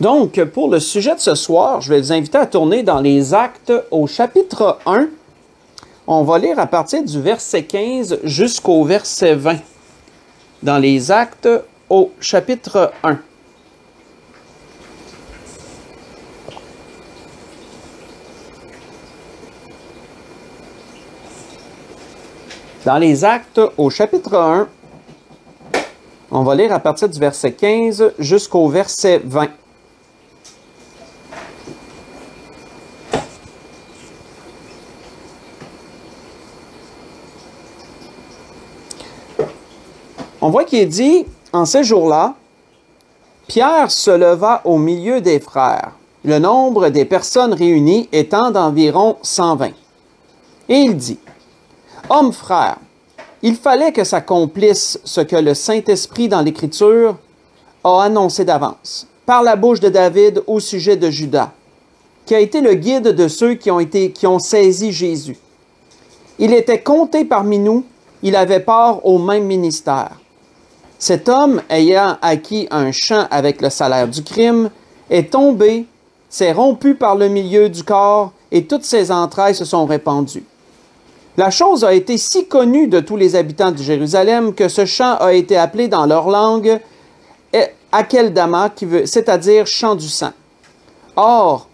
Donc, pour le sujet de ce soir, je vais vous inviter à tourner dans les Actes au chapitre 1. On va lire à partir du verset 15 jusqu'au verset 20. Dans les Actes au chapitre 1. Dans les Actes au chapitre 1, on va lire à partir du verset 15 jusqu'au verset 20. On voit qu'il est dit, en ces jours-là, Pierre se leva au milieu des frères, le nombre des personnes réunies étant d'environ 120. Et il dit, « Hommes frères, il fallait que s'accomplisse ce que le Saint-Esprit dans l'Écriture a annoncé d'avance, par la bouche de David au sujet de Judas, qui a été le guide de ceux qui ont saisi Jésus. Il était compté parmi nous, il avait part au même ministère. Cet homme, ayant acquis un champ avec le salaire du crime, est tombé, s'est rompu par le milieu du corps, et toutes ses entrailles se sont répandues. La chose a été si connue de tous les habitants de Jérusalem que ce champ a été appelé dans leur langue Akeldama, c'est-à-dire champ du sang. Or,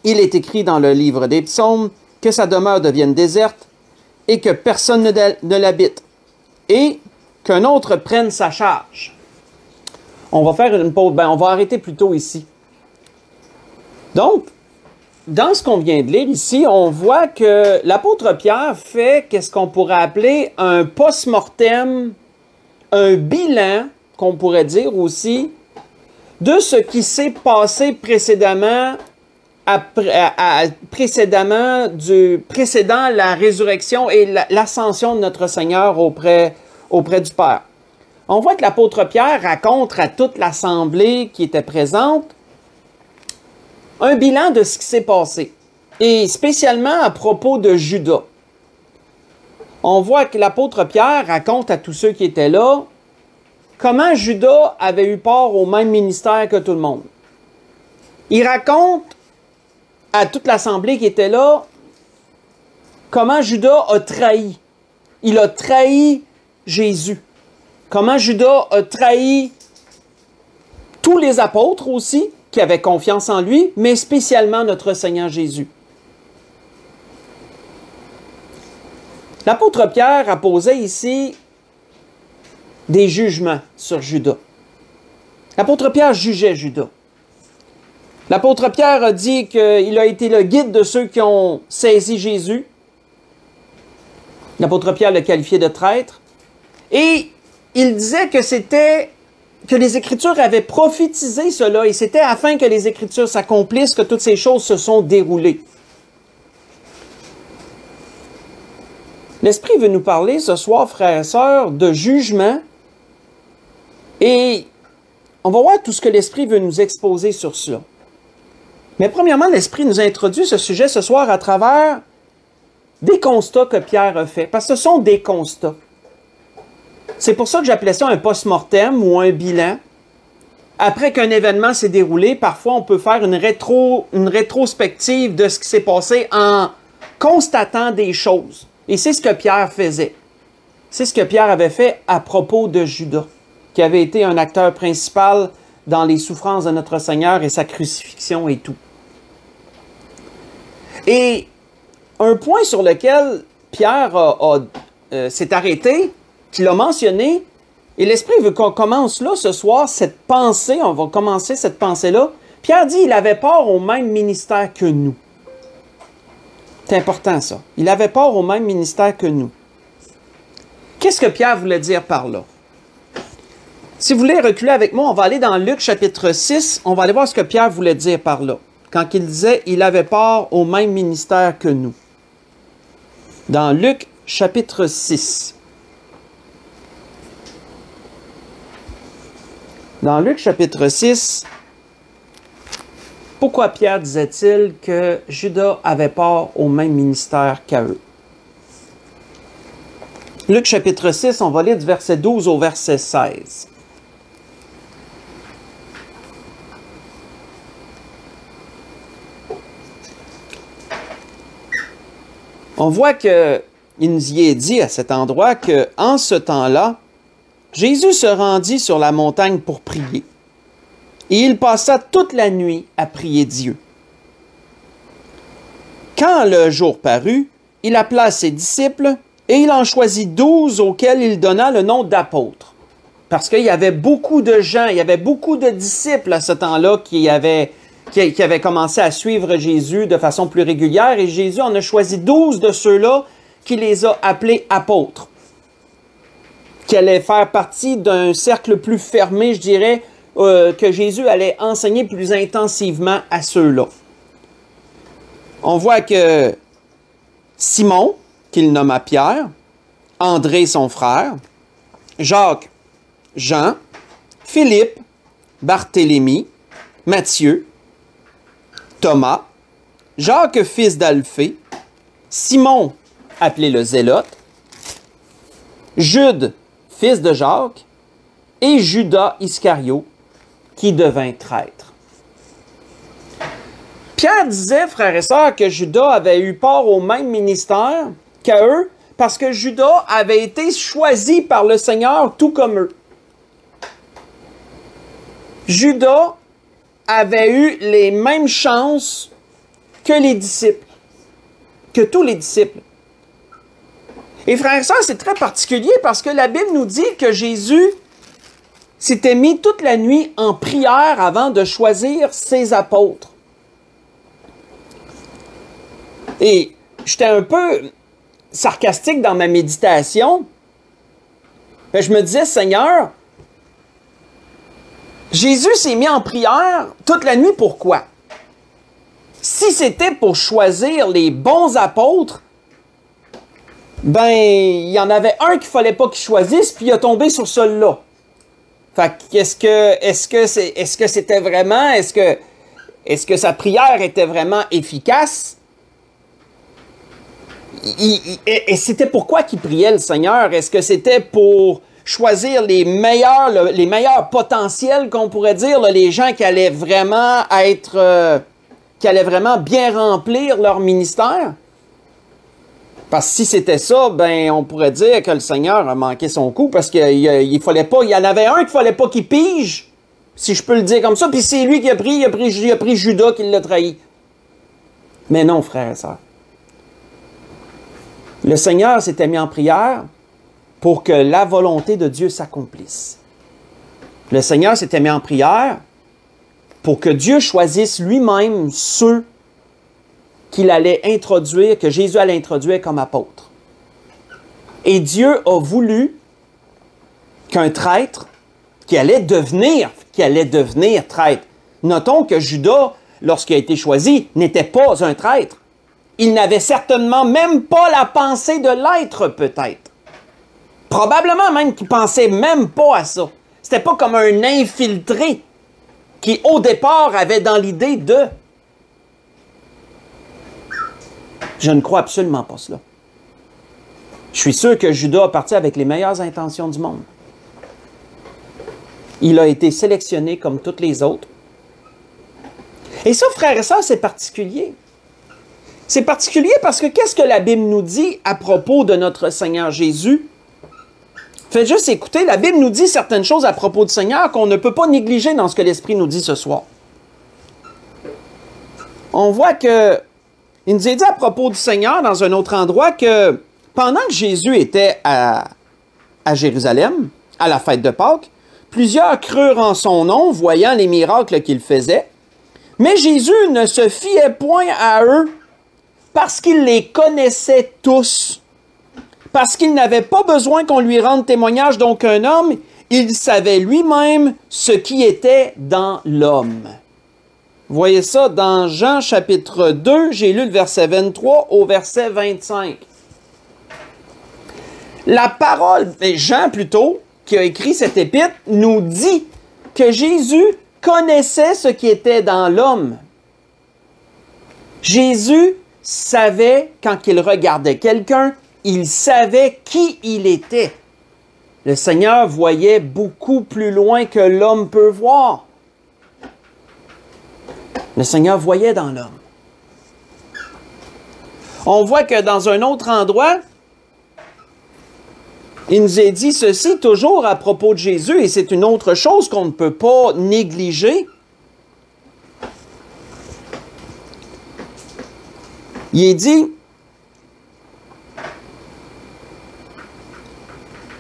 il est écrit dans le livre des psaumes que sa demeure devienne déserte et que personne ne l'habite, et qu'un autre prenne sa charge. On va faire une pause, on va arrêter plutôt ici. Donc, dans ce qu'on vient de lire ici, on voit que l'apôtre Pierre fait qu'est-ce qu'on pourrait appeler un post-mortem, un bilan, qu'on pourrait dire aussi, de ce qui s'est passé précédemment, précédant la résurrection et l'ascension de notre Seigneur auprès du Père. On voit que l'apôtre Pierre raconte à toute l'assemblée qui était présente un bilan de ce qui s'est passé, et spécialement à propos de Judas. On voit que l'apôtre Pierre raconte à tous ceux qui étaient là comment Judas avait eu part au même ministère que tout le monde. Il raconte à toute l'assemblée qui était là comment Judas a trahi. Il a trahi Jésus. Comment Judas a trahi tous les apôtres aussi, qui avaient confiance en lui, mais spécialement notre Seigneur Jésus. L'apôtre Pierre a posé ici des jugements sur Judas. L'apôtre Pierre jugeait Judas. L'apôtre Pierre a dit qu'il a été le guide de ceux qui ont saisi Jésus. L'apôtre Pierre l'a qualifié de traître. Et il disait que les Écritures avaient prophétisé cela, et c'était afin que les Écritures s'accomplissent que toutes ces choses se sont déroulées. L'Esprit veut nous parler ce soir, frères et sœurs, de jugement, et on va voir tout ce que l'Esprit veut nous exposer sur cela. Mais premièrement, l'Esprit nous a introduit ce sujet ce soir à travers des constats que Pierre a fait, parce que ce sont des constats. C'est pour ça que j'appelais ça un post-mortem ou un bilan. Après qu'un événement s'est déroulé, parfois on peut faire une rétrospective de ce qui s'est passé en constatant des choses. Et c'est ce que Pierre faisait. C'est ce que Pierre avait fait à propos de Judas, qui avait été un acteur principal dans les souffrances de notre Seigneur et sa crucifixion et tout. Et un point sur lequel Pierre s'est arrêté, qu'il a mentionné, et l'Esprit veut qu'on commence là ce soir, cette pensée, on va commencer cette pensée-là. Pierre dit qu'il avait part au même ministère que nous. C'est important ça. Il avait part au même ministère que nous. Qu'est-ce que Pierre voulait dire par là? Si vous voulez reculer avec moi, on va aller dans Luc chapitre 6, on va aller voir ce que Pierre voulait dire par là, quand il disait qu'il avait part au même ministère que nous. Dans Luc chapitre 6. Dans Luc chapitre 6, pourquoi Pierre disait-il que Judas avait part au même ministère qu'à eux? Luc chapitre 6, on va lire du verset 12 au verset 16. On voit qu'il nous y est dit à cet endroit qu'en ce temps-là, Jésus se rendit sur la montagne pour prier. Et il passa toute la nuit à prier Dieu. Quand le jour parut, il appela ses disciples et il en choisit 12 auxquels il donna le nom d'apôtres. Parce qu'il y avait beaucoup de gens, il y avait beaucoup de disciples à ce temps-là qui avaient commencé à suivre Jésus de façon plus régulière et Jésus en a choisi 12 de ceux-là qui les a appelés apôtres, qui allaient faire partie d'un cercle plus fermé, je dirais, que Jésus allait enseigner plus intensivement à ceux-là. On voit que Simon, qu'il nomma Pierre, André son frère, Jacques, Jean, Philippe, Barthélemy, Matthieu, Thomas, Jacques fils d'Alphée, Simon, appelé le Zélote, Jude, fils de Jacques, et Judas Iscario, qui devint traître. Pierre disait, frères et sœurs, que Judas avait eu part au même ministère qu'à eux, parce que Judas avait été choisi par le Seigneur tout comme eux. Judas avait eu les mêmes chances que les disciples, que tous les disciples. Et frères et sœurs, c'est très particulier parce que la Bible nous dit que Jésus s'était mis toute la nuit en prière avant de choisir ses apôtres. Et j'étais un peu sarcastique dans ma méditation. Je me disais, Seigneur, Jésus s'est mis en prière toute la nuit, pourquoi? Si c'était pour choisir les bons apôtres, ben, il y en avait un qu'il ne fallait pas qu'il choisisse, puis il a tombé sur celui-là. Fait est-ce que c'était vraiment, est-ce que sa prière était vraiment efficace? Et c'était pourquoi qu'il priait le Seigneur? Est-ce que c'était pour choisir les meilleurs potentiels qu'on pourrait dire, là, les gens qui allaient vraiment être, qui allaient vraiment bien remplir leur ministère? Parce que si c'était ça, ben on pourrait dire que le Seigneur a manqué son coup parce qu'il y en avait un qu'il fallait pas qu'il pige, si je peux le dire comme ça, puis c'est lui qui a pris Judas qui l'a trahi. Mais non, frères et sœurs. Le Seigneur s'était mis en prière pour que la volonté de Dieu s'accomplisse. Le Seigneur s'était mis en prière pour que Dieu choisisse lui-même ceux qu'il allait introduire, que Jésus allait introduire comme apôtre. Et Dieu a voulu qu'un traître qui allait devenir traître. Notons que Judas, lorsqu'il a été choisi, n'était pas un traître. Il n'avait certainement même pas la pensée de l'être, peut-être. Probablement même qu'il pensait même pas à ça. C'était pas comme un infiltré qui, au départ, avait dans l'idée de... Je ne crois absolument pas cela. Je suis sûr que Judas a parti avec les meilleures intentions du monde. Il a été sélectionné comme toutes les autres. Et ça, frères et sœurs, c'est particulier. C'est particulier parce que qu'est-ce que la Bible nous dit à propos de notre Seigneur Jésus? Faites juste écouter, la Bible nous dit certaines choses à propos du Seigneur qu'on ne peut pas négliger dans ce que l'Esprit nous dit ce soir. On voit que il nous est dit à propos du Seigneur dans un autre endroit que pendant que Jésus était à Jérusalem, à la fête de Pâques, plusieurs crurent en son nom, voyant les miracles qu'il faisait. Mais Jésus ne se fiait point à eux parce qu'il les connaissait tous. Parce qu'il n'avait pas besoin qu'on lui rende témoignage d'aucun homme, il savait lui-même ce qui était dans l'homme. Vous voyez ça dans Jean chapitre 2, j'ai lu le verset 23 au verset 25. La parole, Jean plutôt, qui a écrit cette épître, nous dit que Jésus connaissait ce qui était dans l'homme. Jésus savait, quand il regardait quelqu'un, il savait qui il était. Le Seigneur voyait beaucoup plus loin que l'homme peut voir. Le Seigneur voyait dans l'homme. On voit que dans un autre endroit, il nous est dit ceci toujours à propos de Jésus, et c'est une autre chose qu'on ne peut pas négliger. Il est dit,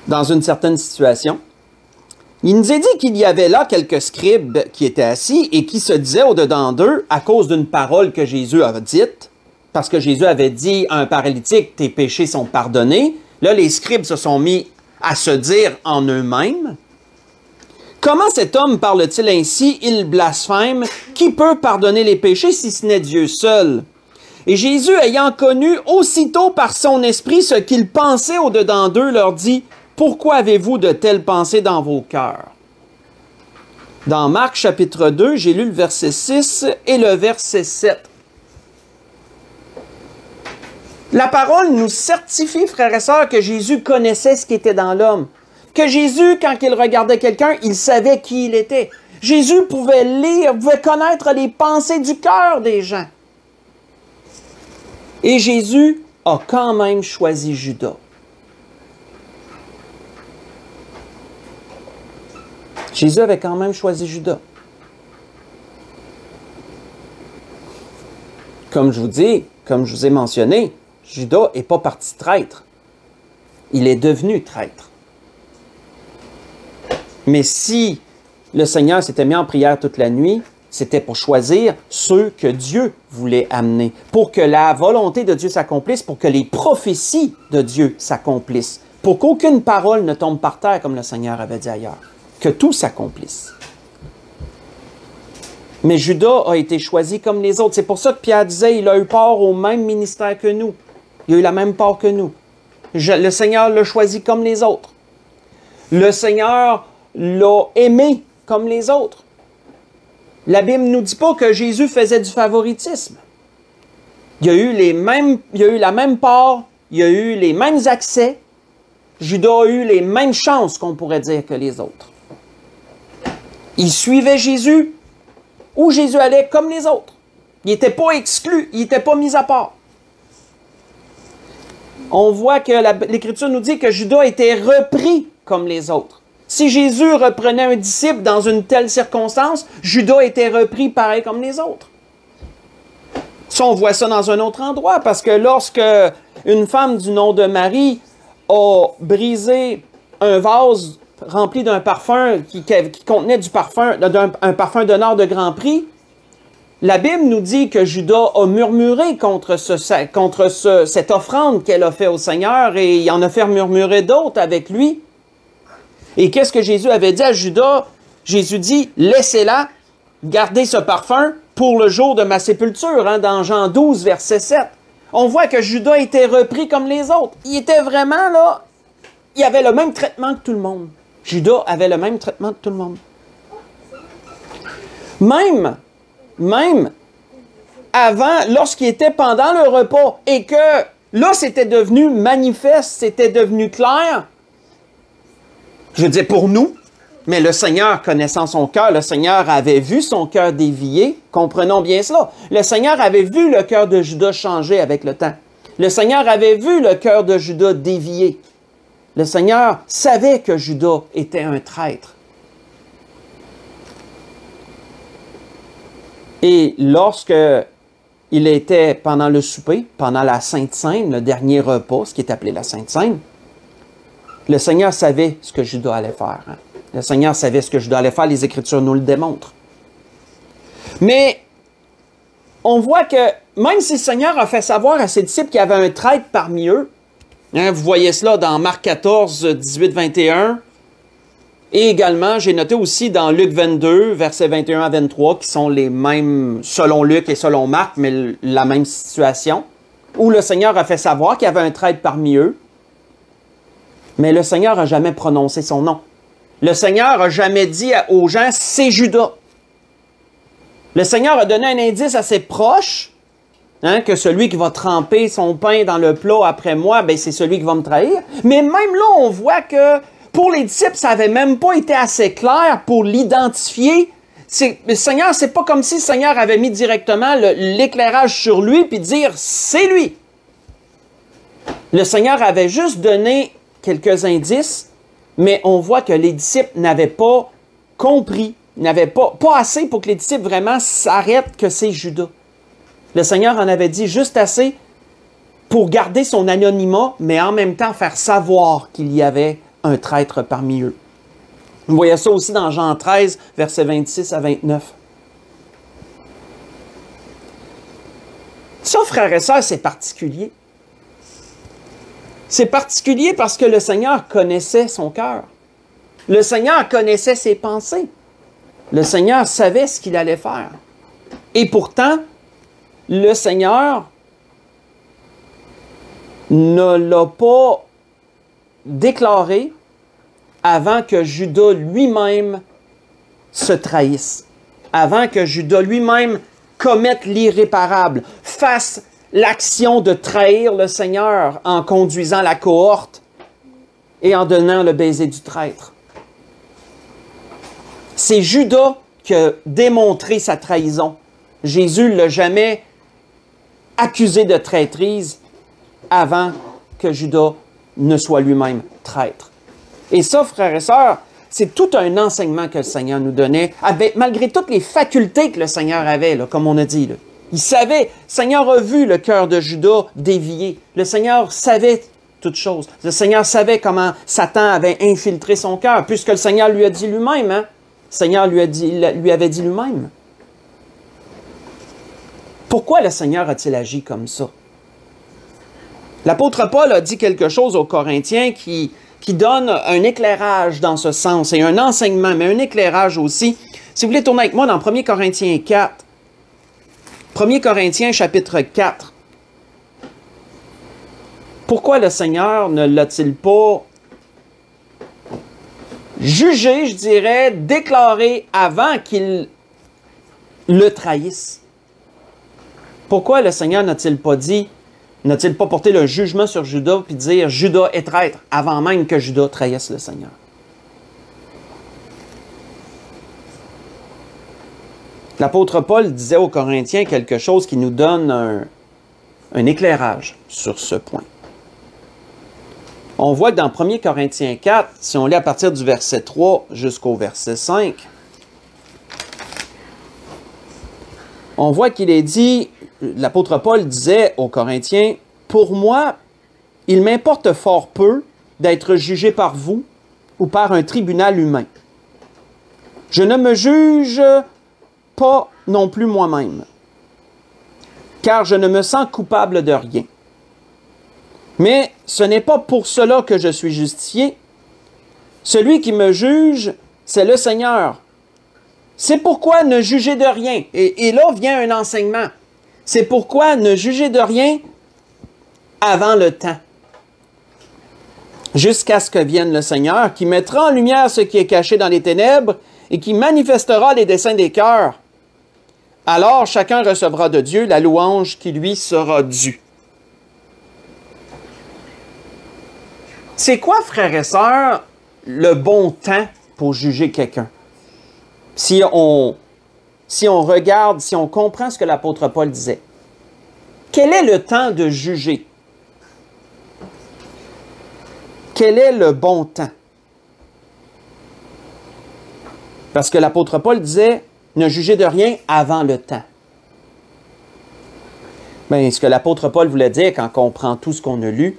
dans une certaine situation, il nous est dit qu'il y avait là quelques scribes qui étaient assis et qui se disaient au-dedans d'eux, à cause d'une parole que Jésus avait dite, parce que Jésus avait dit à un paralytique, tes péchés sont pardonnés. Là, les scribes se sont mis à se dire en eux-mêmes, comment cet homme parle-t-il ainsi? Il blasphème. Qui peut pardonner les péchés si ce n'est Dieu seul? Et Jésus, ayant connu aussitôt par son esprit ce qu'ils pensaient au-dedans d'eux, leur dit, pourquoi avez-vous de telles pensées dans vos cœurs? Dans Marc chapitre 2, j'ai lu le verset 6 et le verset 7. La parole nous certifie, frères et sœurs, que Jésus connaissait ce qui était dans l'homme. Que Jésus, quand il regardait quelqu'un, il savait qui il était. Jésus pouvait lire, pouvait connaître les pensées du cœur des gens. Et Jésus a quand même choisi Judas. Jésus avait quand même choisi Judas. Comme je vous dis, comme je vous ai mentionné, Judas n'est pas parti traître. Il est devenu traître. Mais si le Seigneur s'était mis en prière toute la nuit, c'était pour choisir ceux que Dieu voulait amener, pour que la volonté de Dieu s'accomplisse, pour que les prophéties de Dieu s'accomplissent, pour qu'aucune parole ne tombe par terre, comme le Seigneur avait dit ailleurs, que tout s'accomplisse. Mais Judas a été choisi comme les autres. C'est pour ça que Pierre disait, il a eu part au même ministère que nous. Il a eu la même part que nous. Le Seigneur l'a choisi comme les autres. Le Seigneur l'a aimé comme les autres. La Bible ne nous dit pas que Jésus faisait du favoritisme. Il a eu la même part, il a eu les mêmes accès. Judas a eu les mêmes chances, qu'on pourrait dire, que les autres. Il suivait Jésus où Jésus allait comme les autres. Il n'était pas exclu, il n'était pas mis à part. On voit que l'Écriture nous dit que Judas était repris comme les autres. Si Jésus reprenait un disciple dans une telle circonstance, Judas était repris pareil comme les autres. Ça, on voit ça dans un autre endroit, parce que lorsque une femme du nom de Marie a brisé un vase rempli d'un parfum qui contenait du parfum, un parfum d'honneur de grand prix, la Bible nous dit que Judas a murmuré contre cette offrande qu'elle a fait au Seigneur, et il en a fait murmurer d'autres avec lui. Et qu'est-ce que Jésus avait dit à Judas? Jésus dit, laissez-la, gardez ce parfum pour le jour de ma sépulture, dans Jean 12, verset 7. On voit que Judas était repris comme les autres. Il était vraiment là, il avait le même traitement que tout le monde. Judas avait le même traitement que tout le monde. Même avant, lorsqu'il était pendant le repas, et que là, c'était devenu manifeste, c'était devenu clair, je veux dire pour nous, mais le Seigneur connaissant son cœur, le Seigneur avait vu son cœur dévier, comprenons bien cela. Le Seigneur avait vu le cœur de Judas changer avec le temps. Le Seigneur avait vu le cœur de Judas dévier. Le Seigneur savait que Judas était un traître. Et lorsque il était pendant le souper, pendant la Sainte Seine, le dernier repas, ce qui est appelé la Sainte Seine, le Seigneur savait ce que Judas allait faire. Le Seigneur savait ce que Judas allait faire, les Écritures nous le démontrent. Mais on voit que même si le Seigneur a fait savoir à ses disciples qu'il y avait un traître parmi eux, vous voyez cela dans Marc 14, 18, 21, et également, j'ai noté aussi dans Luc 22, versets 21 à 23, qui sont les mêmes selon Luc et selon Marc, mais la même situation, où le Seigneur a fait savoir qu'il y avait un traître parmi eux, mais le Seigneur n'a jamais prononcé son nom. Le Seigneur n'a jamais dit aux gens, c'est Judas. Le Seigneur a donné un indice assez proche, que celui qui va tremper son pain dans le plat après moi, c'est celui qui va me trahir. Mais même là, on voit que pour les disciples, ça n'avait même pas été assez clair pour l'identifier. Le Seigneur, c'est pas comme si le Seigneur avait mis directement l'éclairage sur lui puis dire, c'est lui. Le Seigneur avait juste donné quelques indices, mais on voit que les disciples n'avaient pas compris, n'avaient pas assez pour que les disciples vraiment s'arrêtent que c'est Judas. Le Seigneur en avait dit juste assez pour garder son anonymat, mais en même temps faire savoir qu'il y avait un traître parmi eux. Vous voyez ça aussi dans Jean 13, versets 26 à 29. Ça, frères et sœurs, c'est particulier. C'est particulier parce que le Seigneur connaissait son cœur. Le Seigneur connaissait ses pensées. Le Seigneur savait ce qu'il allait faire. Et pourtant, le Seigneur ne l'a pas déclaré avant que Judas lui-même se trahisse, avant que Judas lui-même commette l'irréparable, fasse l'action de trahir le Seigneur en conduisant la cohorte et en donnant le baiser du traître. C'est Judas qui a démontré sa trahison. Jésus ne l'a jamais accusé de traîtrise avant que Judas ne soit lui-même traître. Et ça, frères et sœurs, c'est tout un enseignement que le Seigneur nous donnait, malgré toutes les facultés que le Seigneur avait, là, comme on a dit. Là. Il savait, le Seigneur a vu le cœur de Judas dévier. Le Seigneur savait toutes choses. Le Seigneur savait comment Satan avait infiltré son cœur, puisque le Seigneur lui a dit lui-même. Hein? Le Seigneur lui avait dit lui-même. Pourquoi le Seigneur a-t-il agi comme ça? L'apôtre Paul a dit quelque chose aux Corinthiens qui donne un éclairage dans ce sens, et un enseignement, mais un éclairage aussi. Si vous voulez tourner avec moi dans 1 Corinthiens 4, 1 Corinthiens chapitre 4, pourquoi le Seigneur ne l'a-t-il pas jugé, je dirais, déclaré avant qu'il le trahisse? Pourquoi le Seigneur n'a-t-il pas dit, n'a-t-il pas porté le jugement sur Judas puis dire Judas est traître avant même que Judas trahisse le Seigneur? L'apôtre Paul disait aux Corinthiens quelque chose qui nous donne un éclairage sur ce point. On voit que dans 1 Corinthiens 4, si on lit à partir du verset 3 jusqu'au verset 5, on voit qu'il est dit, l'apôtre Paul disait aux Corinthiens, « Pour moi, il m'importe fort peu d'être jugé par vous ou par un tribunal humain. Je ne me juge pas non plus moi-même, car je ne me sens coupable de rien. Mais ce n'est pas pour cela que je suis justifié. Celui qui me juge, c'est le Seigneur. C'est pourquoi ne jugez de rien. » Et là vient un enseignement. C'est pourquoi ne jugez de rien avant le temps, jusqu'à ce que vienne le Seigneur, qui mettra en lumière ce qui est caché dans les ténèbres et qui manifestera les desseins des cœurs. Alors chacun recevra de Dieu la louange qui lui sera due. C'est quoi, frères et sœurs, le bon temps pour juger quelqu'un? Si on regarde, si on comprend ce que l'apôtre Paul disait, quel est le temps de juger? Quel est le bon temps? Parce que l'apôtre Paul disait, ne jugez de rien avant le temps. Bien, ce que l'apôtre Paul voulait dire quand on comprend tout ce qu'on a lu,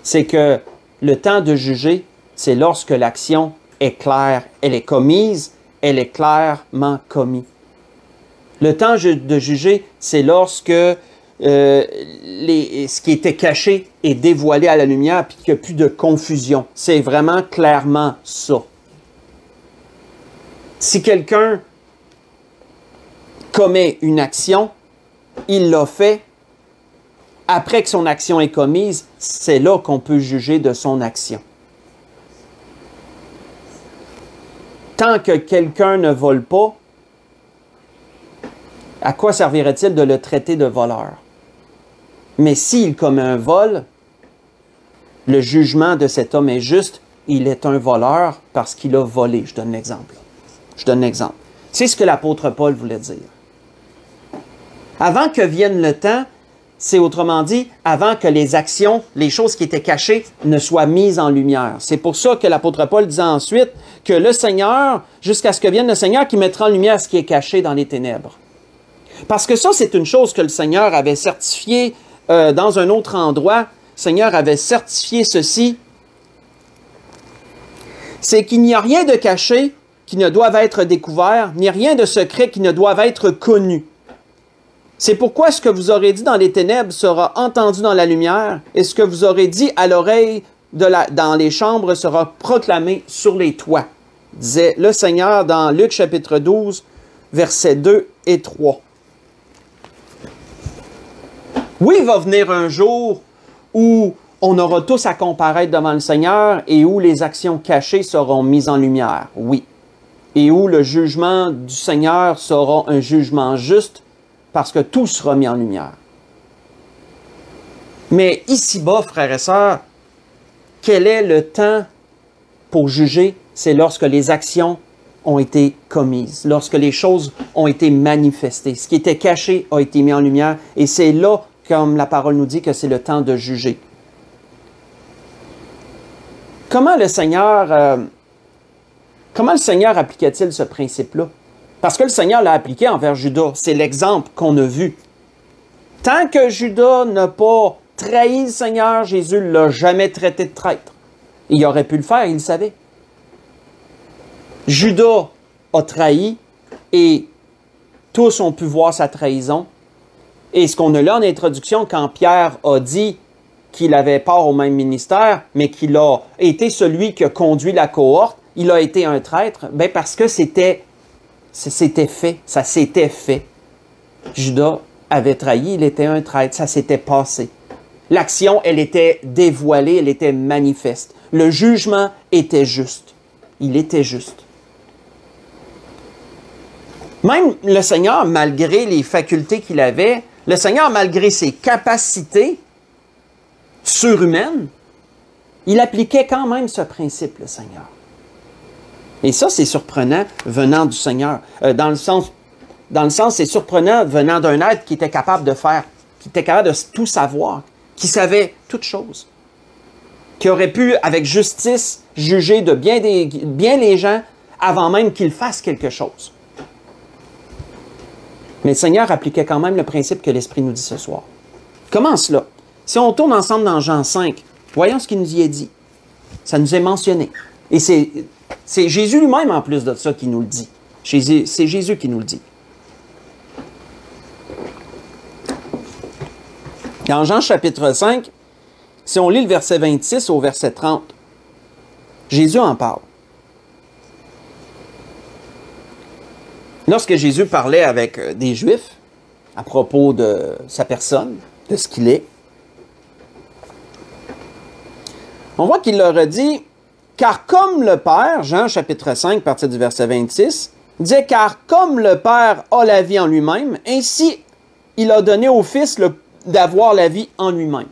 c'est que le temps de juger, c'est lorsque l'action est claire, elle est commise, elle est clairement commise. Le temps de juger, c'est lorsque ce qui était caché est dévoilé à la lumière et qu'il n'y a plus de confusion. C'est vraiment clairement ça. Si quelqu'un commet une action, il l'a fait. Après que son action est commise, c'est là qu'on peut juger de son action. Tant que quelqu'un ne vole pas, à quoi servirait-il de le traiter de voleur? Mais s'il commet un vol, le jugement de cet homme est juste, il est un voleur parce qu'il a volé. Je donne l'exemple. C'est ce que l'apôtre Paul voulait dire. Avant que vienne le temps, C'est autrement dit, avant que les actions, les choses qui étaient cachées, ne soient mises en lumière. C'est pour ça que l'apôtre Paul disait ensuite que le Seigneur, jusqu'à ce que vienne le Seigneur, qui mettra en lumière ce qui est caché dans les ténèbres. Parce que ça, c'est une chose que le Seigneur avait certifiée dans un autre endroit. Le Seigneur avait certifié ceci. C'est qu'il n'y a rien de caché qui ne doive être découvert, ni rien de secret qui ne doive être connu. C'est pourquoi ce que vous aurez dit dans les ténèbres sera entendu dans la lumière, et ce que vous aurez dit à l'oreille dans les chambres sera proclamé sur les toits, disait le Seigneur dans Luc chapitre 12, versets 2 et 3. Oui, il va venir un jour où on aura tous à comparaître devant le Seigneur et où les actions cachées seront mises en lumière, oui. Et où le jugement du Seigneur sera un jugement juste parce que tout sera mis en lumière. Mais ici-bas, frères et sœurs, quel est le temps pour juger? C'est lorsque les actions ont été commises, lorsque les choses ont été manifestées. Ce qui était caché a été mis en lumière et c'est là, comme la parole nous dit, que c'est le temps de juger. Comment le Seigneur appliquait-il ce principe-là? Parce que le Seigneur l'a appliqué envers Judas. C'est l'exemple qu'on a vu. Tant que Judas n'a pas trahi le Seigneur, Jésus ne l'a jamais traité de traître. Il aurait pu le faire, il le savait. Judas a trahi et tous ont pu voir sa trahison. Et ce qu'on a là en introduction, quand Pierre a dit qu'il avait part au même ministère, mais qu'il a été celui qui a conduit la cohorte, il a été un traître, bien parce que c'était fait, ça s'était fait. Judas avait trahi, il était un traître, ça s'était passé. L'action, elle était dévoilée, elle était manifeste. Le jugement était juste. Il était juste. Même le Seigneur, malgré les facultés qu'il avait, le Seigneur, malgré ses capacités surhumaines, il appliquait quand même ce principe, le Seigneur. Et ça, c'est surprenant venant du Seigneur. Dans le sens, c'est surprenant venant d'un être qui était capable de faire, qui était capable de tout savoir, qui savait toutes choses, qui aurait pu, avec justice, juger de bien les gens avant même qu'ils fassent quelque chose. Mais le Seigneur appliquait quand même le principe que l'Esprit nous dit ce soir. Comment cela? Si on tourne ensemble dans Jean 5, voyons ce qu'il nous y est dit. Ça nous est mentionné. Et c'est Jésus lui-même, en plus de ça, qui nous le dit. C'est Jésus qui nous le dit. Dans Jean chapitre 5, si on lit le verset 26 au verset 30, Jésus en parle. Lorsque Jésus parlait avec des Juifs à propos de sa personne, de ce qu'il est, on voit qu'il leur a dit « Car comme le Père », Jean chapitre 5, partir du verset 26, il disait « Car comme le Père a la vie en lui-même, ainsi il a donné au Fils d'avoir la vie en lui-même.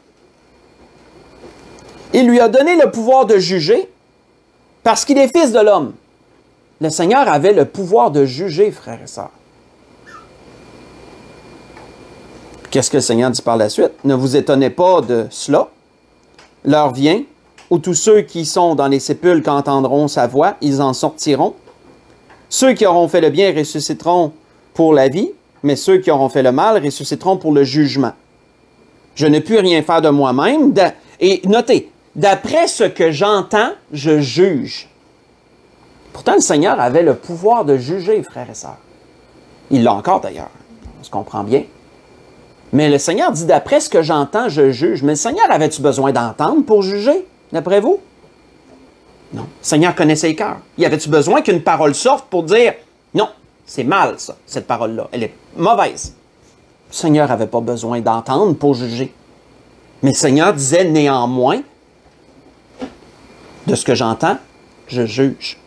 Il lui a donné le pouvoir de juger parce qu'il est Fils de l'homme. » Le Seigneur avait le pouvoir de juger, frères et sœurs. Qu'est-ce que le Seigneur dit par la suite? « Ne vous étonnez pas de cela. L'heure vient où tous ceux qui sont dans les sépulcres entendront sa voix, ils en sortiront. Ceux qui auront fait le bien ressusciteront pour la vie, mais ceux qui auront fait le mal ressusciteront pour le jugement. Je ne puis rien faire de moi-même. » Et notez, d'après ce que j'entends, je juge. Pourtant, le Seigneur avait le pouvoir de juger, frères et sœurs. Il l'a encore d'ailleurs, on se comprend bien. Mais le Seigneur dit, d'après ce que j'entends, je juge. Mais le Seigneur avait-tu besoin d'entendre pour juger, d'après vous? Non. Le Seigneur connaissait les cœurs. Y avait-tu besoin qu'une parole sorte pour dire, non, c'est mal ça, cette parole-là, elle est mauvaise. Le Seigneur n'avait pas besoin d'entendre pour juger. Mais le Seigneur disait, néanmoins, de ce que j'entends, je juge.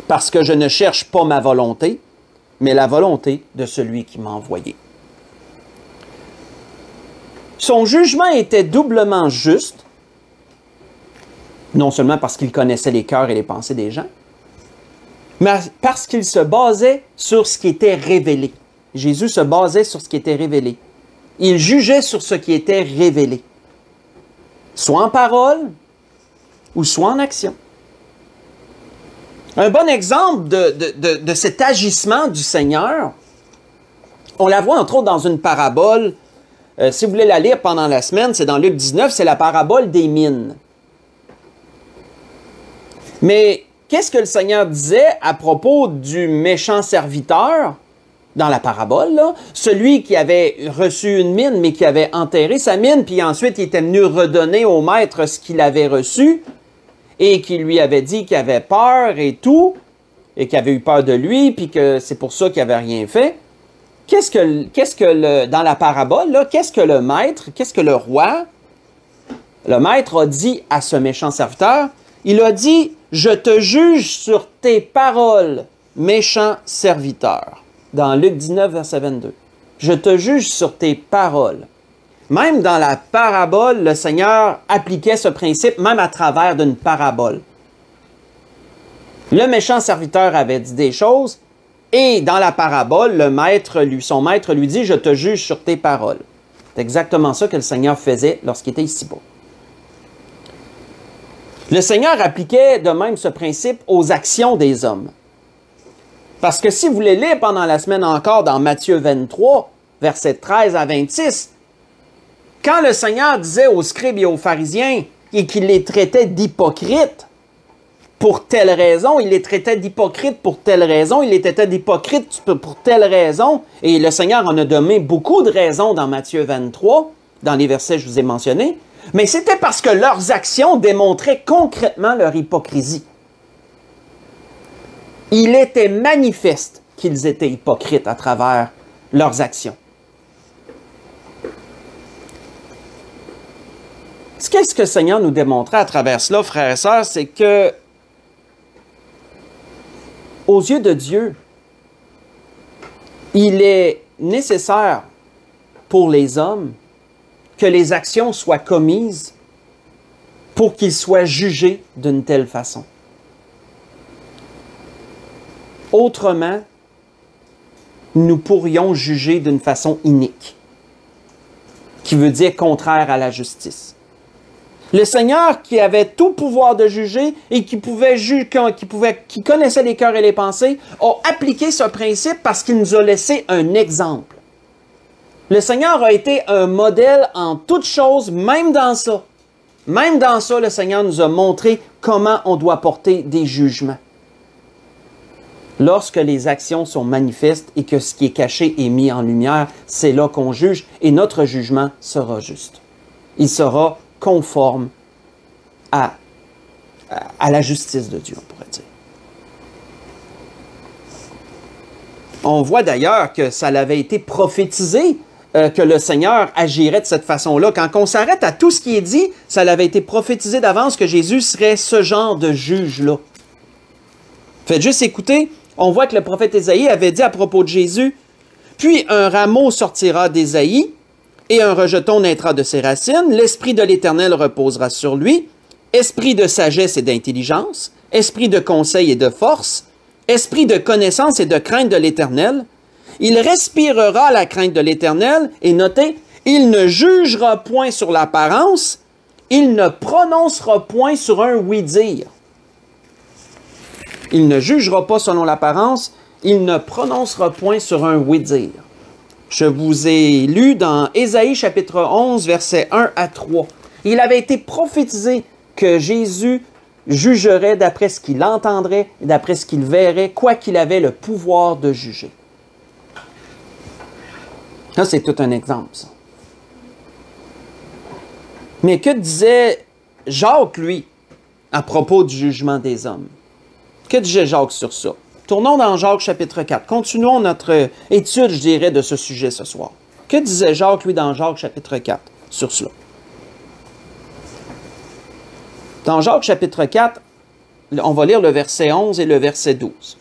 Parce que je ne cherche pas ma volonté, mais la volonté de celui qui m'a envoyé. Son jugement était doublement juste, non seulement parce qu'il connaissait les cœurs et les pensées des gens, mais parce qu'il se basait sur ce qui était révélé. Jésus se basait sur ce qui était révélé. Il jugeait sur ce qui était révélé, soit en parole ou soit en action. Un bon exemple de cet agissement du Seigneur, on la voit entre autres dans une parabole. Si vous voulez la lire pendant la semaine, c'est dans Luc 19, c'est la parabole des mines. Mais qu'est-ce que le Seigneur disait à propos du méchant serviteur dans la parabole, là? Celui qui avait reçu une mine, mais qui avait enterré sa mine, puis ensuite il était venu redonner au maître ce qu'il avait reçu, et qui lui avait dit qu'il avait peur et tout, et qu'il avait eu peur de lui, puis que c'est pour ça qu'il n'avait rien fait. Dans la parabole, là, qu'est-ce que le maître, qu'est-ce que le roi, le maître a dit à ce méchant serviteur? Il a dit, « Je te juge sur tes paroles, méchant serviteur. » Dans Luc 19, verset 22. « Je te juge sur tes paroles. » Même dans la parabole, le Seigneur appliquait ce principe, même à travers d'une parabole. Le méchant serviteur avait dit des choses, et dans la parabole, son maître lui dit, « Je te juge sur tes paroles. » C'est exactement ça que le Seigneur faisait lorsqu'il était ici-bas. Le Seigneur appliquait de même ce principe aux actions des hommes. Parce que si vous voulez lire pendant la semaine encore dans Matthieu 23, versets 13 à 26, quand le Seigneur disait aux scribes et aux pharisiens et qu'il les traitait d'hypocrites pour telle raison, il les traitait d'hypocrites pour telle raison, il les traitait d'hypocrites pour telle raison, et le Seigneur en a donné beaucoup de raisons dans Matthieu 23, dans les versets que je vous ai mentionnés, mais c'était parce que leurs actions démontraient concrètement leur hypocrisie. Il était manifeste qu'ils étaient hypocrites à travers leurs actions. Qu'est-ce que le Seigneur nous démontrait à travers cela, frères et sœurs, c'est que, aux yeux de Dieu, il est nécessaire pour les hommes que les actions soient commises pour qu'ils soient jugés d'une telle façon. Autrement, nous pourrions juger d'une façon inique, qui veut dire contraire à la justice. Le Seigneur, qui avait tout pouvoir de juger et qui connaissait les cœurs et les pensées, a appliqué ce principe parce qu'il nous a laissé un exemple. Le Seigneur a été un modèle en toutes choses, même dans ça. Même dans ça, le Seigneur nous a montré comment on doit porter des jugements. Lorsque les actions sont manifestes et que ce qui est caché est mis en lumière, c'est là qu'on juge et notre jugement sera juste. Il sera conforme à la justice de Dieu, on pourrait dire. On voit d'ailleurs que ça avait été prophétisé que le Seigneur agirait de cette façon-là. Quand on s'arrête à tout ce qui est dit, ça avait été prophétisé d'avance que Jésus serait ce genre de juge-là. Faites juste écouter, on voit que le prophète Ésaïe avait dit à propos de Jésus, « Puis un rameau sortira d'Ésaïe, et un rejeton naîtra de ses racines, l'Esprit de l'Éternel reposera sur lui, esprit de sagesse et d'intelligence, esprit de conseil et de force, esprit de connaissance et de crainte de l'Éternel. Il respirera la crainte de l'Éternel, et notez, il ne jugera point sur l'apparence, il ne prononcera point sur un oui-dire. » Il ne jugera pas selon l'apparence, il ne prononcera point sur un oui-dire. Je vous ai lu dans Ésaïe chapitre 11, versets 1 à 3. Il avait été prophétisé que Jésus jugerait d'après ce qu'il entendrait, d'après ce qu'il verrait, quoi qu'il avait le pouvoir de juger. Ça, c'est tout un exemple, ça. Mais que disait Jacques, lui, à propos du jugement des hommes? Que disait Jacques sur ça? Tournons dans Jacques chapitre 4. Continuons notre étude, je dirais, de ce sujet ce soir. Que disait Jacques, lui, dans Jacques chapitre 4 sur cela? Dans Jacques chapitre 4, on va lire le verset 11 et le verset 12.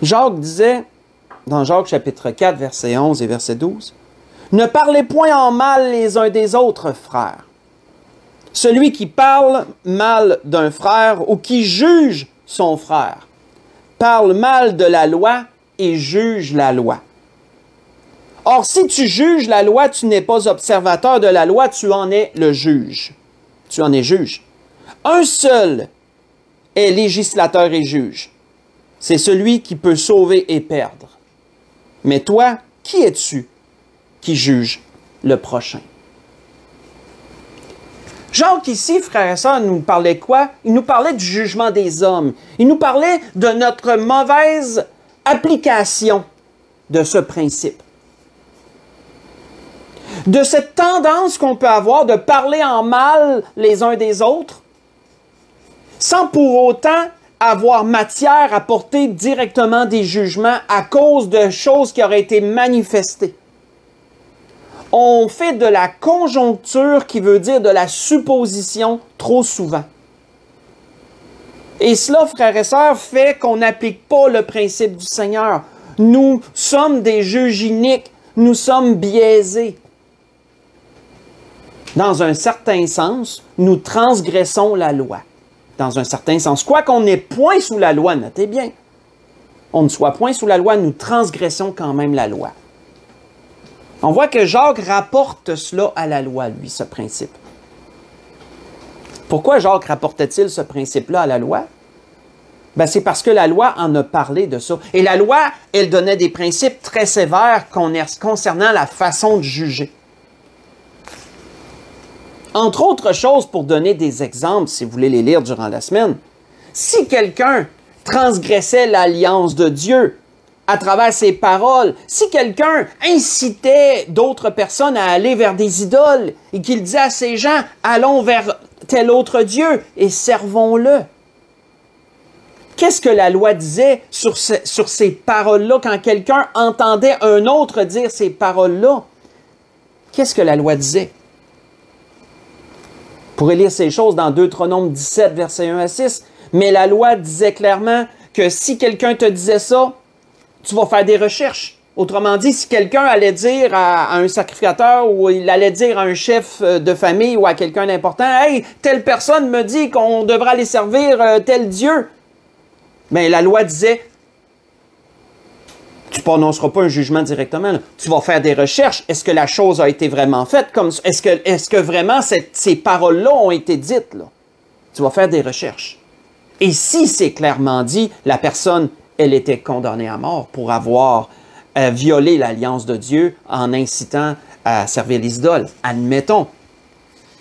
Jacques disait, dans Jacques chapitre 4, verset 11 et verset 12, « Ne parlez point en mal les uns des autres, frères. Celui qui parle mal d'un frère ou qui juge son frère parle mal de la loi et juge la loi. Or, si tu juges la loi, tu n'es pas observateur de la loi, tu en es le juge. Tu en es juge. Un seul est législateur et juge. C'est celui qui peut sauver et perdre. Mais toi, qui es-tu qui juge le prochain? Jacques ici, frères et sœurs, nous parlait quoi? Il nous parlait du jugement des hommes. Il nous parlait de notre mauvaise application de ce principe. De cette tendance qu'on peut avoir de parler en mal les uns des autres, sans pour autant avoir matière à porter directement des jugements à cause de choses qui auraient été manifestées. On fait de la conjoncture qui veut dire de la supposition trop souvent. Et cela, frères et sœurs, fait qu'on n'applique pas le principe du Seigneur. Nous sommes des juges iniques, nous sommes biaisés. Dans un certain sens, nous transgressons la loi. Dans un certain sens. Quoiqu'on n'ait point sous la loi, notez bien. On ne soit point sous la loi, nous transgressons quand même la loi. On voit que Jacques rapporte cela à la loi, lui, ce principe. Pourquoi Jacques rapportait-il ce principe-là à la loi? Ben, c'est parce que la loi en a parlé de ça. Et la loi, elle donnait des principes très sévères concernant la façon de juger. Entre autres choses, pour donner des exemples, si vous voulez les lire durant la semaine, si quelqu'un transgressait l'alliance de Dieu à travers ses paroles, si quelqu'un incitait d'autres personnes à aller vers des idoles et qu'il disait à ces gens, allons vers tel autre Dieu et servons-le. Qu'est-ce que la loi disait sur ces paroles-là quand quelqu'un entendait un autre dire ces paroles-là? Qu'est-ce que la loi disait? Vous pourrez lire ces choses dans Deutéronome 17, versets 1 à 6. Mais la loi disait clairement que si quelqu'un te disait ça, tu vas faire des recherches. Autrement dit, si quelqu'un allait dire à un sacrificateur ou il allait dire à un chef de famille ou à quelqu'un d'important, « Hey, telle personne me dit qu'on devra aller servir tel Dieu. » Bien, la loi disait, tu ne prononceras pas un jugement directement. Là. Tu vas faire des recherches. Est-ce que la chose a été vraiment faite? Est-ce que vraiment ces paroles-là ont été dites? Là? Tu vas faire des recherches. Et si c'est clairement dit, la personne, elle était condamnée à mort pour avoir violé l'alliance de Dieu en incitant à servir les idoles. Admettons.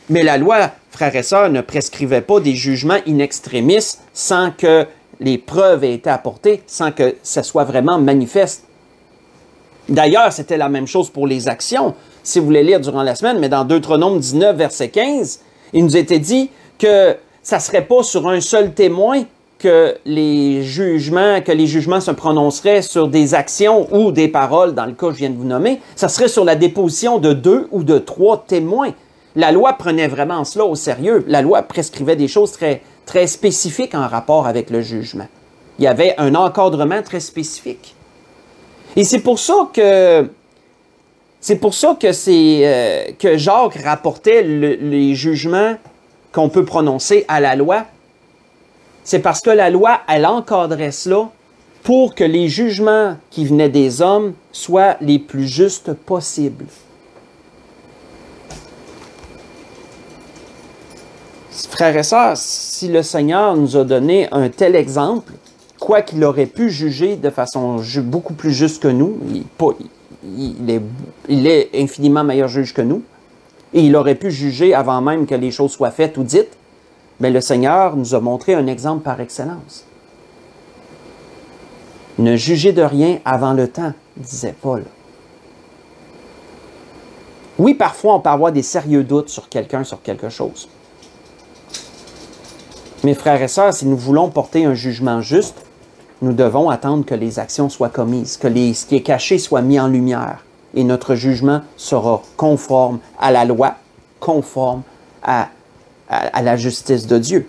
Mais la loi, frères et sœurs, ne prescrivait pas des jugements in extremis sans que les preuves aient été apportées, sans que ça soit vraiment manifeste. D'ailleurs, c'était la même chose pour les actions. Si vous voulez lire durant la semaine, mais dans Deutéronome 19, verset 15, il nous était dit que ça ne serait pas sur un seul témoin que les jugements se prononceraient sur des actions ou des paroles, dans le cas que je viens de vous nommer, ça serait sur la déposition de 2 ou de 3 témoins. La loi prenait vraiment cela au sérieux. La loi prescrivait des choses très spécifiques en rapport avec le jugement. Il y avait un encadrement très spécifique. Et c'est pour ça que Jacques rapportait les jugements qu'on peut prononcer à la loi. C'est parce que la loi, elle encadrait cela pour que les jugements qui venaient des hommes soient les plus justes possibles. Frères et sœurs, si le Seigneur nous a donné un tel exemple, quoi qu'il aurait pu juger de façon beaucoup plus juste que nous, il est infiniment meilleur juge que nous, et il aurait pu juger avant même que les choses soient faites ou dites, mais le Seigneur nous a montré un exemple par excellence. Ne jugez de rien avant le temps, disait Paul. Oui, parfois on peut avoir des sérieux doutes sur quelqu'un, sur quelque chose. Mes frères et sœurs, si nous voulons porter un jugement juste, nous devons attendre que les actions soient commises, que ce qui est caché soit mis en lumière. Et notre jugement sera conforme à la loi, conforme à la justice de Dieu.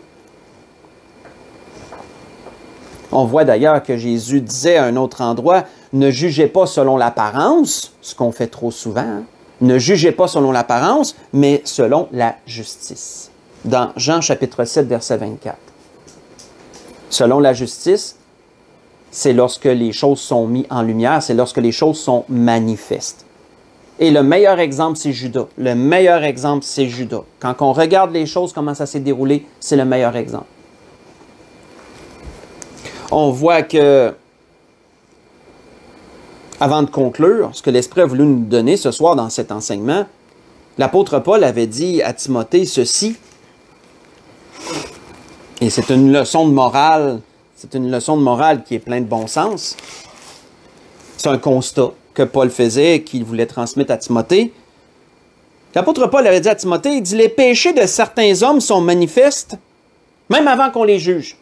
On voit d'ailleurs que Jésus disait à un autre endroit, « Ne jugez pas selon l'apparence », ce qu'on fait trop souvent, hein? « Ne jugez pas selon l'apparence, mais selon la justice. » dans Jean chapitre 7, verset 24. Selon la justice, c'est lorsque les choses sont mises en lumière, c'est lorsque les choses sont manifestes. Et le meilleur exemple, c'est Judas. Le meilleur exemple, c'est Judas. Quand on regarde les choses, comment ça s'est déroulé, c'est le meilleur exemple. On voit que, avant de conclure, ce que l'Esprit a voulu nous donner ce soir dans cet enseignement, l'apôtre Paul avait dit à Timothée ceci, et c'est une leçon de morale, qui est pleine de bon sens. C'est un constat que Paul faisait et qu'il voulait transmettre à Timothée. L'apôtre Paul avait dit à Timothée, il dit, les péchés de certains hommes sont manifestes, même avant qu'on les juge.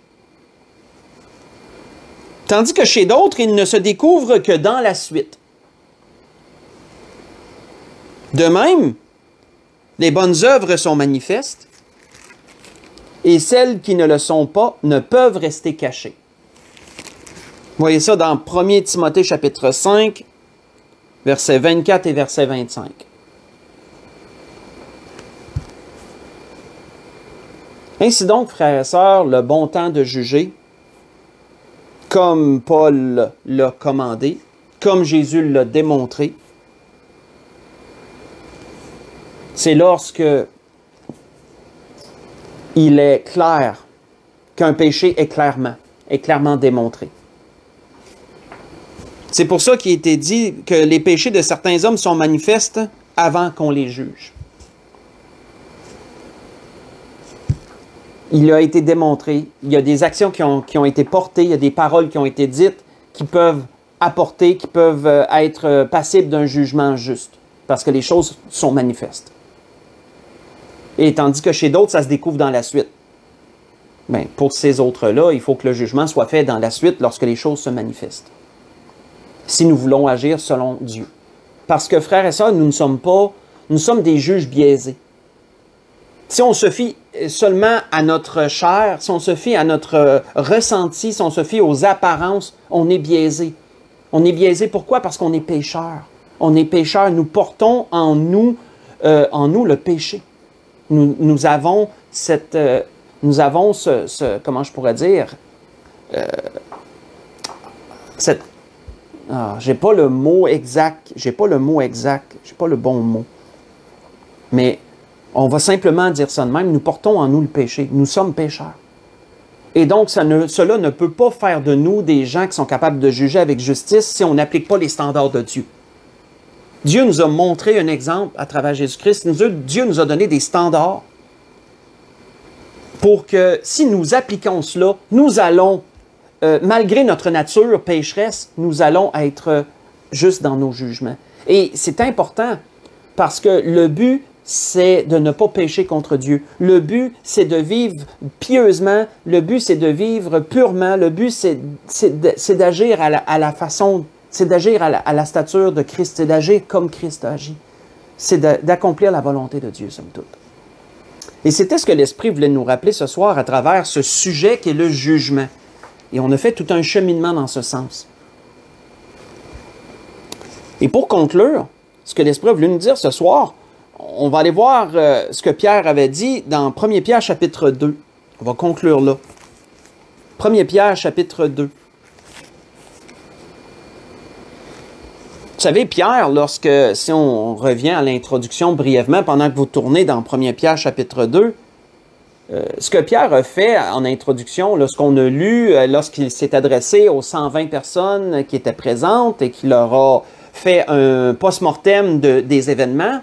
Tandis que chez d'autres, ils ne se découvrent que dans la suite. De même, les bonnes œuvres sont manifestes, et celles qui ne le sont pas ne peuvent rester cachées. Vous voyez ça dans 1 Timothée chapitre 5, versets 24 et verset 25. Ainsi donc, frères et sœurs, le bon temps de juger, comme Paul l'a commandé, comme Jésus l'a démontré, c'est lorsque il est clair qu'un péché est clairement démontré. C'est pour ça qu'il a été dit que les péchés de certains hommes sont manifestes avant qu'on les juge. Il a été démontré, il y a des actions qui ont été portées, il y a des paroles qui ont été dites qui peuvent apporter, qui peuvent être passibles d'un jugement juste, parce que les choses sont manifestes. Et tandis que chez d'autres, ça se découvre dans la suite. Bien, pour ces autres-là, il faut que le jugement soit fait dans la suite lorsque les choses se manifestent. Si nous voulons agir selon Dieu. Parce que, frères et sœurs, nous sommes des juges biaisés. Si on se fie seulement à notre chair, si on se fie à notre ressenti, si on se fie aux apparences, on est biaisé. On est biaisé pourquoi? Parce qu'on est pécheurs. On est pécheurs. Nous portons en nous le péché. Nous avons comment je pourrais dire, j'ai pas le mot exact, j'ai pas le bon mot. Mais on va simplement dire ça de même, nous portons en nous le péché, nous sommes pécheurs. Et donc, cela ne peut pas faire de nous des gens qui sont capables de juger avec justice si on n'applique pas les standards de Dieu. Dieu nous a montré un exemple à travers Jésus-Christ. Dieu nous a donné des standards pour que si nous appliquons cela, nous allons, malgré notre nature pécheresse, nous allons être justes dans nos jugements. Et c'est important parce que le but, c'est de ne pas pécher contre Dieu. Le but, c'est de vivre pieusement. Le but, c'est de vivre purement. Le but, c'est d'agir à la façon, c'est d'agir à la stature de Christ. C'est d'agir comme Christ a agi. C'est d'accomplir la volonté de Dieu, somme toute. Et c'était ce que l'Esprit voulait nous rappeler ce soir à travers ce sujet qui est le jugement. Et on a fait tout un cheminement dans ce sens. Et pour conclure, ce que l'Esprit a voulu nous dire ce soir, on va aller voir ce que Pierre avait dit dans 1 Pierre chapitre 2. On va conclure là. 1 Pierre chapitre 2. Vous savez, Pierre, si on revient à l'introduction brièvement, pendant que vous tournez dans 1 Pierre chapitre 2, ce que Pierre a fait en introduction, lorsqu'on a lu, lorsqu'il s'est adressé aux 120 personnes qui étaient présentes et qu'il leur a fait un post-mortem des événements,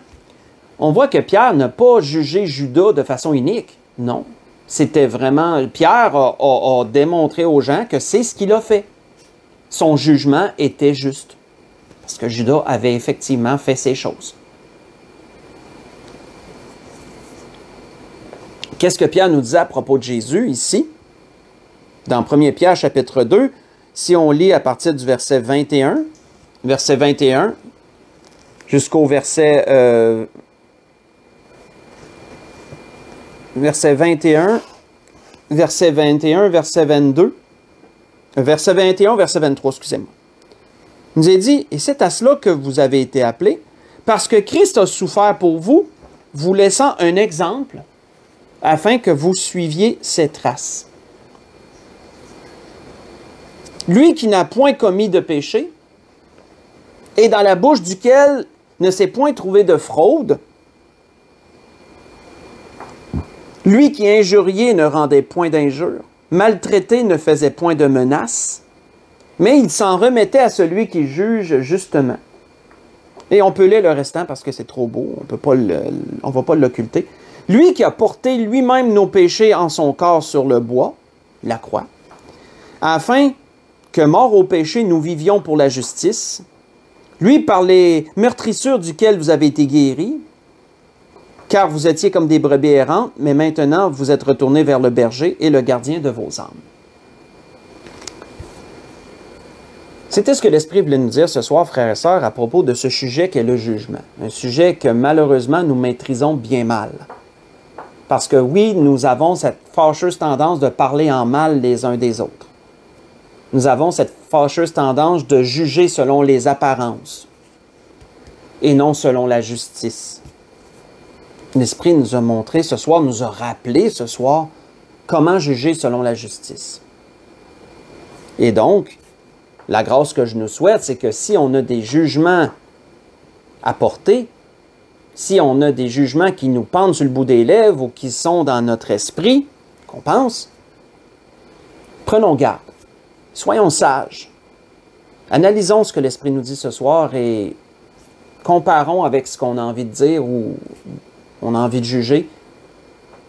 on voit que Pierre n'a pas jugé Judas de façon unique. Non. C'était vraiment... Pierre a démontré aux gens que c'est ce qu'il a fait. Son jugement était juste. Parce que Judas avait effectivement fait ces choses. Qu'est-ce que Pierre nous disait à propos de Jésus ici? Dans 1 Pierre chapitre 2, si on lit à partir du verset 21 jusqu'au verset 21, verset 22, verset 21, verset 23, excusez-moi. Il nous est dit, et c'est à cela que vous avez été appelés, parce que Christ a souffert pour vous, vous laissant un exemple, afin que vous suiviez ses traces. Lui qui n'a point commis de péché, et dans la bouche duquel ne s'est point trouvé de fraude, lui qui injurié ne rendait point d'injure, maltraité ne faisait point de menaces, mais il s'en remettait à celui qui juge justement. Et on peut lire le restant parce que c'est trop beau, on ne va pas l'occulter. Lui qui a porté lui-même nos péchés en son corps sur le bois, la croix, afin que, mort au péché, nous vivions pour la justice. Lui, par les meurtrissures duquel vous avez été guéris, car vous étiez comme des brebis errantes, mais maintenant vous êtes retournés vers le berger et le gardien de vos âmes. C'était ce que l'Esprit voulait nous dire ce soir, frères et sœurs, à propos de ce sujet qu'est le jugement. Un sujet que malheureusement nous maîtrisons bien mal. Parce que oui, nous avons cette fâcheuse tendance de parler en mal les uns des autres. Nous avons cette fâcheuse tendance de juger selon les apparences et non selon la justice. L'Esprit nous a montré ce soir, nous a rappelé ce soir comment juger selon la justice. Et donc, la grâce que je nous souhaite, c'est que si on a des jugements à porter, si on a des jugements qui nous pendent sur le bout des lèvres ou qui sont dans notre esprit, qu'on pense, prenons garde. Soyons sages. Analysons ce que l'Esprit nous dit ce soir et comparons avec ce qu'on a envie de dire ou on a envie de juger.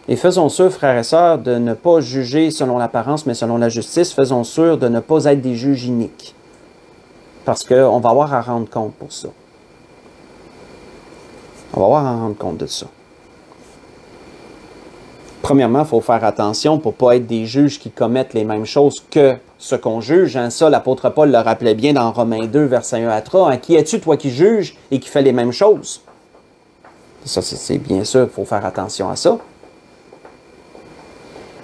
Et faisons sûr, frères et sœurs, de ne pas juger selon l'apparence, mais selon la justice. Faisons sûr de ne pas être des juges iniques. Parce qu'on va avoir à rendre compte pour ça. On va avoir à rendre compte de ça. Premièrement, il faut faire attention pour ne pas être des juges qui commettent les mêmes choses que ce qu'on juge. Hein, ça, l'apôtre Paul le rappelait bien dans Romains 2, verset 1 à 3. Hein, qui es-tu, toi, qui juges et qui fais les mêmes choses? Ça, c'est bien sûr, il faut faire attention à ça.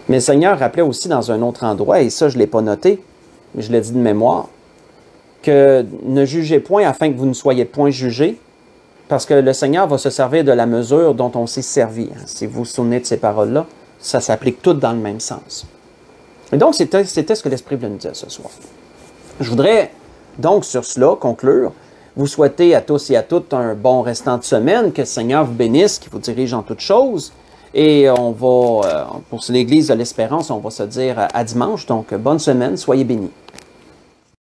Mais le Seigneur rappelait aussi dans un autre endroit, et ça, je ne l'ai pas noté, mais je l'ai dit de mémoire, que ne jugez point afin que vous ne soyez point jugés, parce que le Seigneur va se servir de la mesure dont on s'est servi. Si vous vous souvenez de ces paroles-là, ça s'applique toutes dans le même sens. Et donc, c'était ce que l'Esprit voulait nous dire ce soir. Je voudrais donc, sur cela, conclure, vous souhaiter à tous et à toutes un bon restant de semaine, que le Seigneur vous bénisse, qu'il vous dirige en toutes choses. Et on va, pour l'Église de l'Espérance, on va se dire à dimanche. Donc, bonne semaine, soyez bénis.